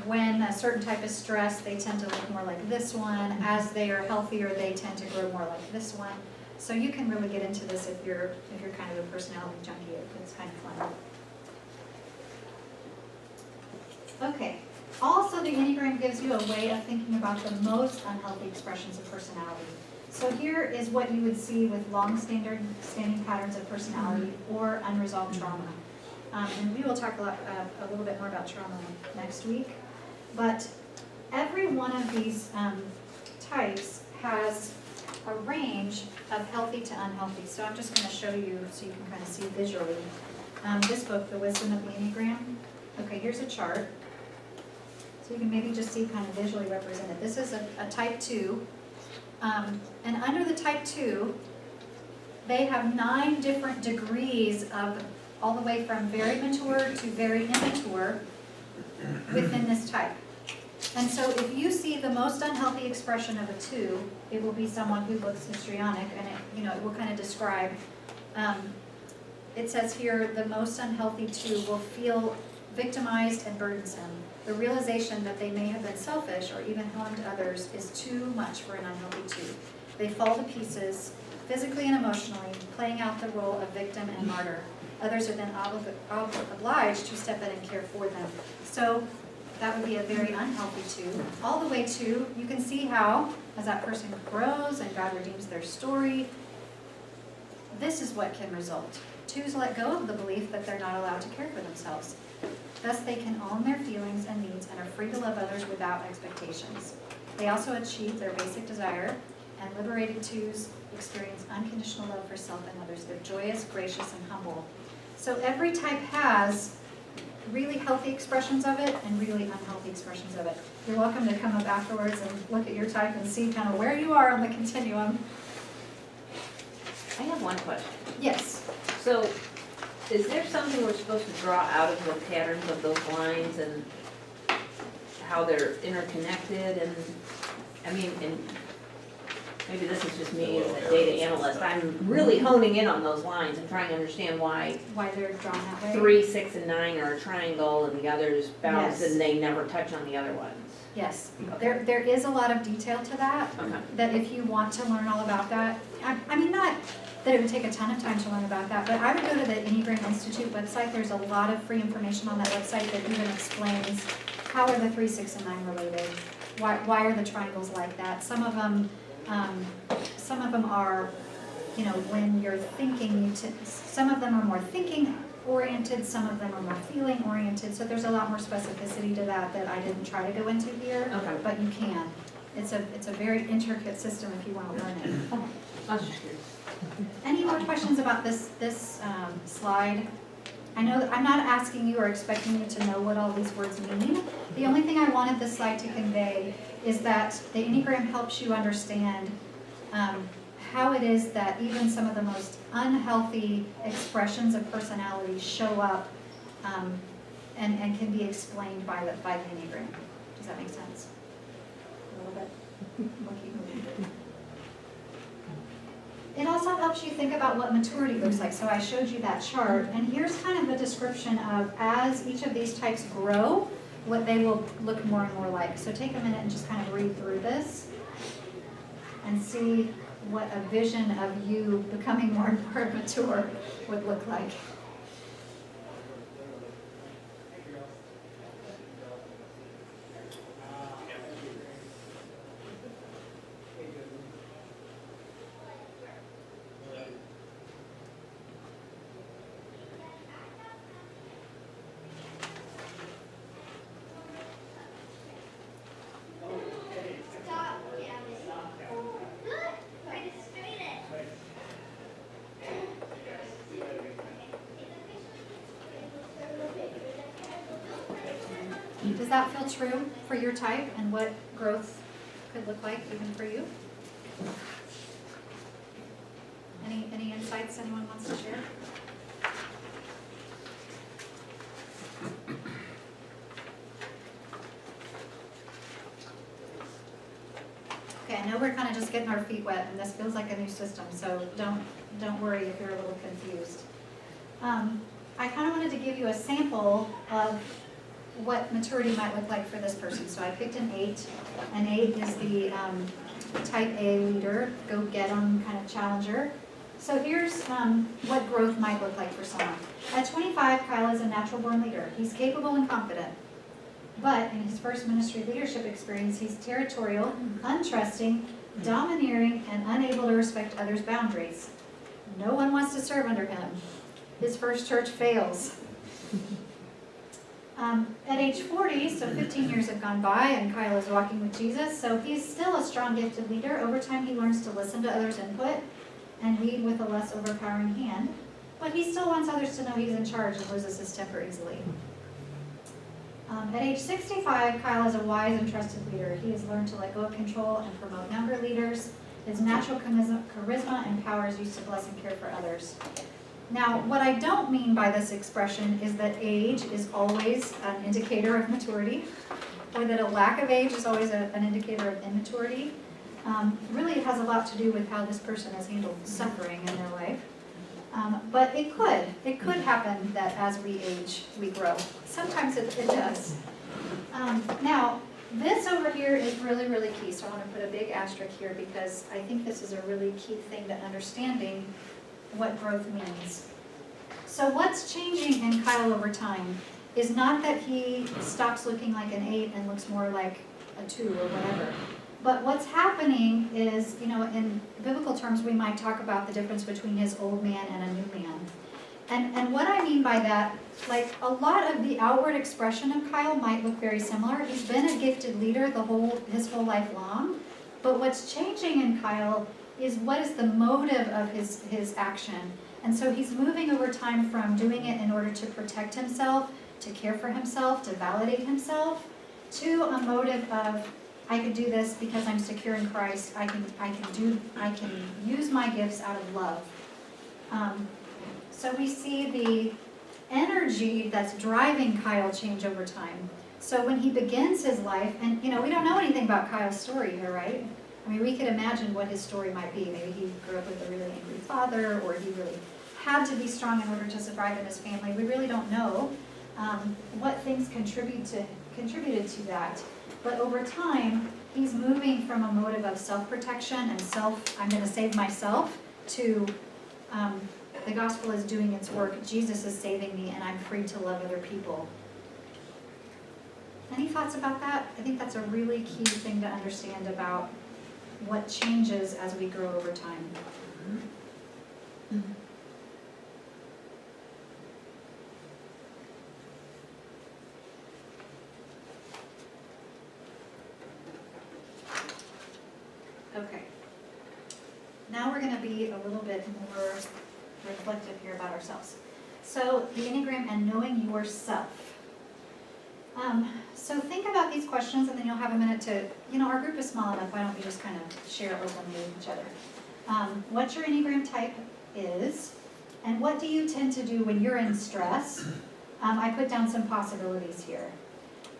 when a certain type of stress, they tend to look more like this one. As they are healthier, they tend to grow more like this one. So you can really get into this if you're kind of a personality junkie. It's kind of fun. Okay. Also, the Enneagram gives you a way of thinking about the most unhealthy expressions of personality. So here is what you would see with standing patterns of personality or unresolved trauma. And we will talk a little bit more about trauma next week. But every one of these types has a range of healthy to unhealthy. So I'm just going to show you so you can kind of see visually. This book, The Wisdom of the Enneagram. Okay, here's a chart. So you can maybe just see kind of visually represented. This is a type 2. And under the type 2, they have 9 different degrees of all the way from very mature to very immature within this type. And so if you see the most unhealthy expression of a 2, it will be someone who looks histrionic, and it will kind of describe, it says here, the most unhealthy 2 will feel victimized and burdensome. The realization that they may have been selfish or even harmed others is too much for an unhealthy 2. They fall to pieces, physically and emotionally, playing out the role of victim and martyr. Others are then obliged to step in and care for them. So that would be a very unhealthy 2. All the way to, you can see how, as that person grows and God redeems their story, this is what can result. 2s let go of the belief that they're not allowed to care for themselves. Thus, they can own their feelings and needs and are free to love others without expectations. They also achieve their basic desire, and liberated 2s experience unconditional love for self and others. They're joyous, gracious, and humble. So every type has really healthy expressions of it and really unhealthy expressions of it. You're welcome to come up afterwards and look at your type and see kind of where you are on the continuum. I have one question. Yes. So, is there something we're supposed to draw out of the patterns of those lines and how they're interconnected? And, I mean, and maybe this is just me as a data analyst, I'm really honing in on those lines and trying to understand why They're drawn that way? 3, 6, and 9 are a triangle and the others bounce Yes. and they never touch on the other ones. Yes. Okay. There is a lot of detail to that. Okay. That if you want to learn all about that, I mean, not that it would take a ton of time to learn about that, but I would go to the Enneagram Institute website. There's a lot of free information on that website that even explains how are the 3, 6, and 9 related? Why are the triangles like that? Some of them are, when you're thinking, some of them are more thinking oriented, some of them are more feeling oriented. So there's a lot more specificity to that I didn't try to go into here, Okay. but you can. It's a very intricate system if you want to learn it. I was just curious. Any more questions about this slide? I know that I'm not asking you or expecting you to know what all these words mean. The only thing I wanted this slide to convey is that the Enneagram helps you understand how it is that even some of the most unhealthy expressions of personality show up and can be explained by the Enneagram. Does that make sense? A little bit? We'll keep moving. It also helps you think about what maturity looks like. So I showed you that chart, and here's kind of a description of as each of these types grow, what they will look more and more like. So take a minute and just kind of read through this and see what a vision of you becoming more and more mature would look like. Does that feel true for your type and what growth could look like even for you? Any insights anyone wants to share? I know we're kind of just getting our feet wet, and this feels like a new system, so don't worry if you're a little confused. I kind of wanted to give you a sample of what maturity might look like for this person. So I picked an 8. An 8 is the type A leader, go get 'em kind of challenger. So here's what growth might look like for someone. At 25, Kyle is a natural born leader. He's capable and confident. But in his first ministry leadership experience, he's territorial, untrusting, domineering, and unable to respect others' boundaries. No one wants to serve under him. His first church fails. At age 40, so 15 years have gone by, and Kyle is walking with Jesus, so he's still a strong, gifted leader. Over time, he learns to listen to others' input and lead with a less overpowering hand. But he still wants others to know he's in charge and loses his temper easily. At age 65, Kyle is a wise and trusted leader. He has learned to let go of control and promote younger leaders. His natural charisma and power is used to bless and care for others. Now, what I don't mean by this expression is that age is always an indicator of maturity, or that a lack of age is always an indicator of immaturity. Really, it has a lot to do with how this person has handled suffering in their life. But it could happen that as we age, we grow. Sometimes it does. Now, this over here is really, really key. So I want to put a big asterisk here because I think this is a really key thing to understanding what growth means. So what's changing in Kyle over time is not that he stops looking like an 8 and looks more like a 2 or whatever. But what's happening is, in biblical terms, we might talk about the difference between his old man and a new man. And what I mean by that, like a lot of the outward expression of Kyle might look very similar. He's been a gifted leader his whole life long. But what's changing in Kyle is what is the motive of his action. And so he's moving over time from doing it in order to protect himself, to care for himself, to validate himself, to a motive of, I can do this because I'm secure in Christ. I can use my gifts out of love. So we see the energy that's driving Kyle change over time. So when he begins his life, and we don't know anything about Kyle's story here, right? I mean, we could imagine what his story might be. Maybe he grew up with a really angry father, or he really had to be strong in order to survive in his family. We really don't know what things contributed to that. But over time, he's moving from a motive of self-protection and I'm going to save myself, to the gospel is doing its work. Jesus is saving me, and I'm free to love other people. Any thoughts about that? I think that's a really key thing to understand about what changes as we grow over time. Okay. Now we're going to be a little bit more reflective here about ourselves. So the Enneagram and knowing yourself. So think about these questions, and then you'll have a minute to, our group is small enough, why don't we just kind of share openly with each other. What your Enneagram type is, and what do you tend to do when you're in stress? I put down some possibilities here.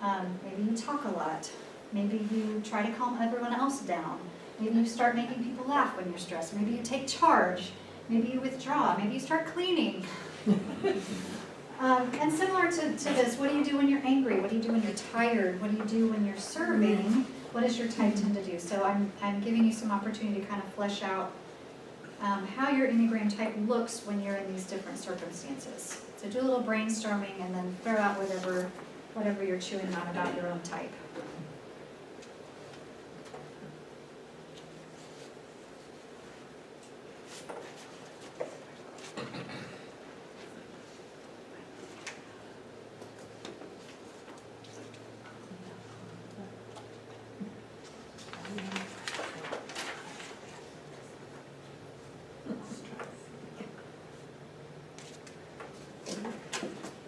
Maybe you talk a lot. Maybe you try to calm everyone else down. Maybe you start making people laugh when you're stressed. Maybe you take charge. Maybe you withdraw. Maybe you start cleaning. And similar to this, what do you do when you're angry? What do you do when you're tired? What do you do when you're serving? What does your type tend to do? So I'm giving you some opportunity to kind of flesh out how your Enneagram type looks when you're in these different circumstances. So do a little brainstorming and then throw out whatever you're chewing on about your own type.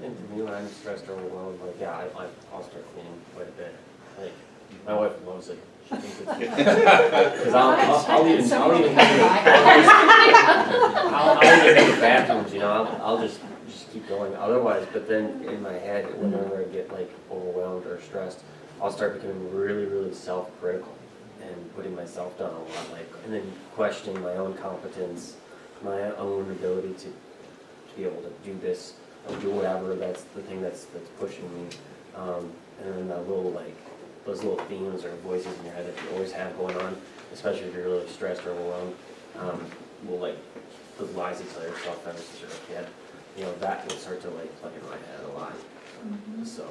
And for me, when I'm stressed or overwhelmed, I'll start cleaning quite a bit. Like, my wife loves it. She thinks it's good. Because I'll even make the bathrooms, I'll just keep going. Otherwise, but then in my head, whenever I get like overwhelmed or stressed, I'll start becoming really, really self-critical. and putting myself down a lot, like, and then questioning my own competence, my own ability to be able to do this or do whatever. That's the thing that's pushing me. And then that little, like, those little themes or voices in your head that you always have going on, especially if you're really stressed or overwhelmed, will, like, the lies you tell yourself ever since you're a kid, you know, that will start to, like, play in my head a lot. So.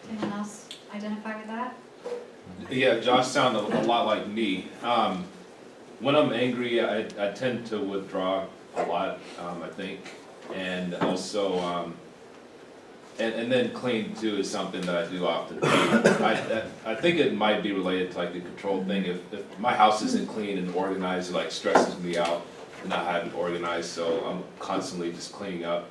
Anyone else identify with that? Yeah, Josh sounded a lot like me. When I'm angry, I tend to withdraw a lot, I think, and also, and then clean too is something that I do often. I think it might be related to like the control thing. If my house isn't clean and organized, it like stresses me out and not having it organized, so I'm constantly just cleaning up.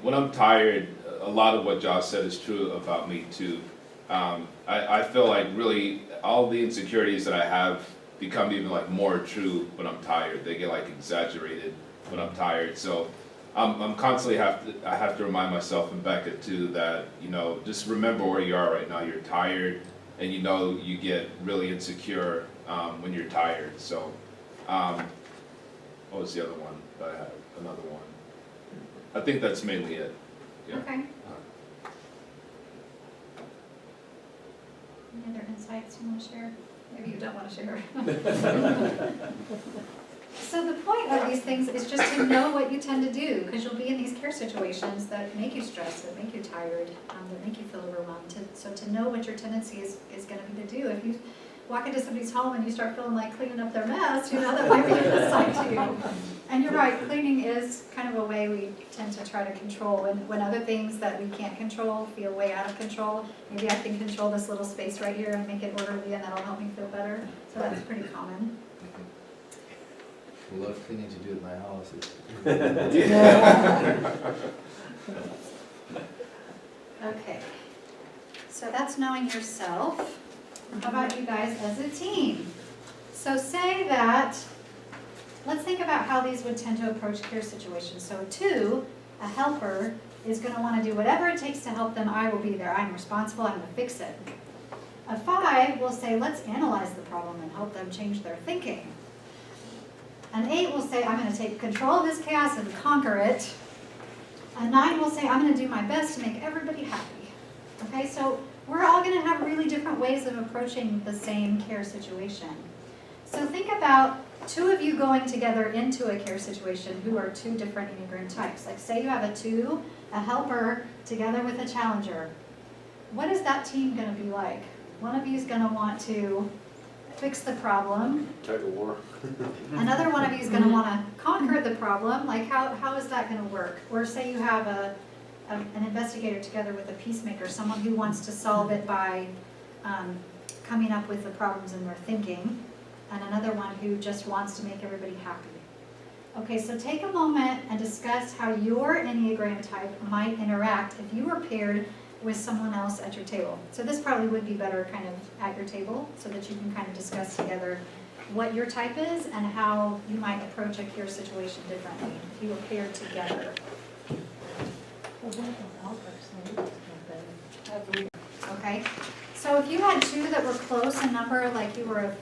When I'm tired, a lot of what Josh said is true about me too. I feel like really all the insecurities that I have become even like more true when I'm tired. They get like exaggerated when I'm tired. So I'm constantly I have to remind myself and Becca too that, you know, just remember where you are right now. You're tired, and you know you get really insecure when you're tired. So what was the other one that I had? Another one. I think that's mainly it. Yeah. Okay. Any other insights you want to share? Maybe you don't want to share. So the point of these things is just to know what you tend to do, because you'll be in these care situations that make you stressed, that make you tired, that make you feel overwhelmed. So to know what your tendency is going to be to do. If you walk into somebody's home and you start feeling like cleaning up their mess, you know, that might be a sign to you. And you're right, cleaning is kind of a way we tend to try to control. When other things that we can't control feel way out of control, maybe I can control this little space right here and make it orderly, and that'll help me feel better. So that's pretty common. A lot of cleaning to do at my house. Okay, so that's knowing yourself. How about you guys as a team? So say that, let's think about how these would tend to approach care situations. So a 2, a helper, is going to want to do whatever it takes to help them. I will be there. I'm responsible. I'm going to fix it. A 5 will say, let's analyze the problem and help them change their thinking. An 8 will say, I'm going to take control of this chaos and conquer it. A 9 will say, I'm going to do my best to make everybody happy. Okay, so we're all going to have really different ways of approaching the same care situation. So think about 2 of you going together into a care situation who are 2 different Enneagram types. Like say you have a 2, a helper, together with a challenger. What is that team going to be like? One of you is going to want to fix the problem. Tug of war. Another one of you is going to want to conquer the problem. Like how is that going to work? Or say you have an investigator together with a peacemaker, someone who wants to solve it by coming up with the problems in their thinking, and another one who just wants to make everybody happy. Okay, so take a moment and discuss how your Enneagram type might interact if you were paired with someone else at your table. So this probably would be better kind of at your table so that you can kind of discuss together what your type is and how you might approach a care situation differently if you were paired together. Okay, so if you had 2 that were close in number, like you were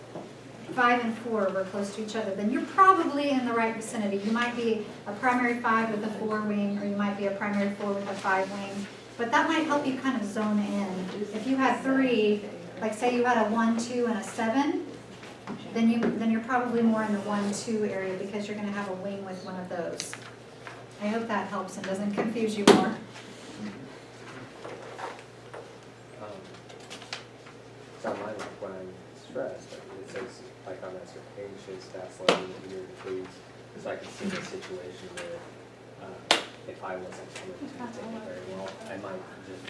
5 and 4 were close to each other, then you're probably in the right vicinity. You might be a primary 5 with a 4 wing, or you might be a primary 4 with a 5 wing. But that might help you kind of zone in. If you had 3, like say you had a 1, 2, and a 7, then you're probably more in the 1, 2 area because you're going to have a wing with one of those. I hope that helps and doesn't confuse you more. It's on my life when I'm stressed, it says, like on that page, says that's learning eager to please. So I can see the situation where if I wasn't coming to take it very well, I might just